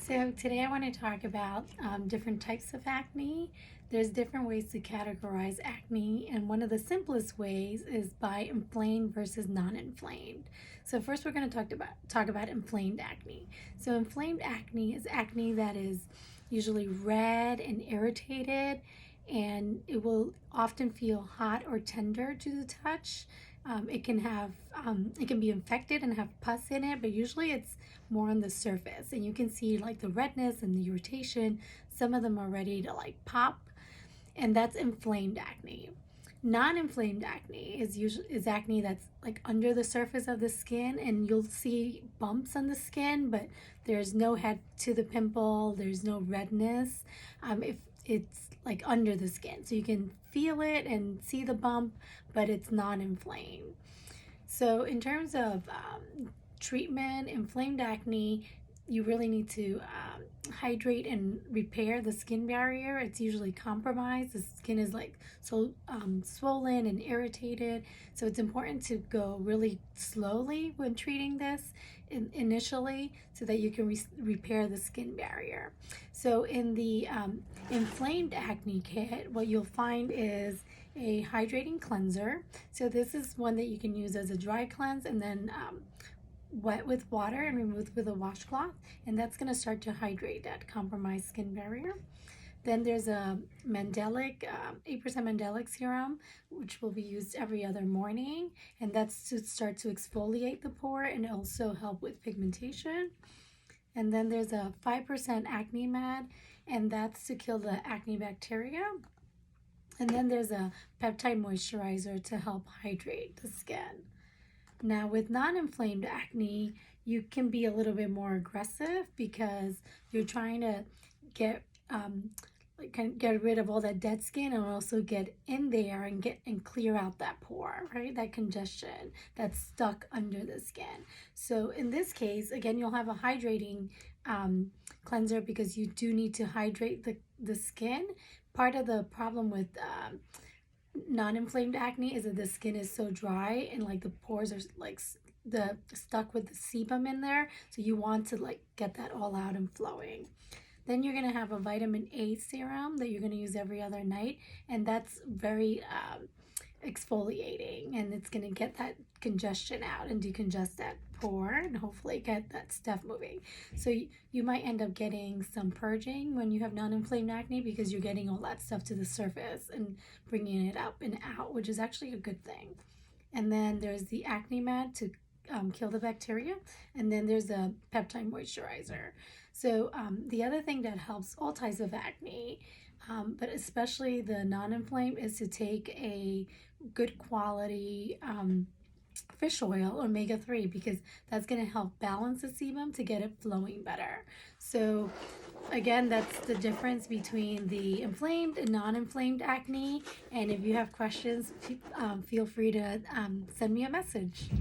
So today I want to talk about different types of acne. There's different ways to categorize acne, and one of the simplest ways is by inflamed versus non-inflamed. So first we're going to talk about inflamed acne. So inflamed acne is acne that is usually red and irritated, and it will often feel hot or tender to the touch. It can be infected and have pus in it, but usually it's more on the surface, and you can see like the redness and the irritation. Some of them are ready to like pop, and that's inflamed acne. Non-inflamed acne is acne that's like under the surface of the skin, and you'll see bumps on the skin, but there's no head to the pimple. There's no redness. If it's like under the skin, so you can feel it and see the bump, but it's non-inflamed. So in terms of treatment, inflamed acne, you really need to hydrate and repair the skin barrier. It's usually compromised. The skin is like so swollen and irritated. So it's important to go really slowly when treating this initially so that you can repair the skin barrier. So in the Inflamed Acne Kit, what you'll find is a hydrating cleanser. So this is one that you can use as a dry cleanse and then wet with water and remove with a washcloth, and that's going to start to hydrate that compromised skin barrier. Then there's a mandelic, 8% mandelic serum, which will be used every other morning, and that's to start to exfoliate the pore and also help with pigmentation. And then there's a 5% acne mad, and that's to kill the acne bacteria. And then there's a peptide moisturizer to help hydrate the skin. Now with non-inflamed acne, you can be a little bit more aggressive because you're trying to get rid of all that dead skin and also get in there and clear out that pore, right? That congestion that's stuck under the skin. So in this case, again, you'll have a hydrating cleanser because you do need to hydrate the skin. Part of the problem with non-inflamed acne is that the skin is so dry and like the pores are like stuck with the sebum in there, so you want to like get that all out and flowing. Then you're going to have a vitamin A serum that you're going to use every other night, and that's very exfoliating, and it's going to get that congestion out and decongest that pore and hopefully get that stuff moving. So you might end up getting some purging when you have non-inflamed acne because you're getting all that stuff to the surface and bringing it up and out, which is actually a good thing. And then there's the acne mat to kill the bacteria, and then there's a peptide moisturizer. So the other thing that helps all types of acne, but especially the non-inflamed, is to take a good quality fish oil, omega-3, because that's going to help balance the sebum to get it flowing better. So again, that's the difference between the inflamed and non-inflamed acne. And if you have questions, feel free to send me a message.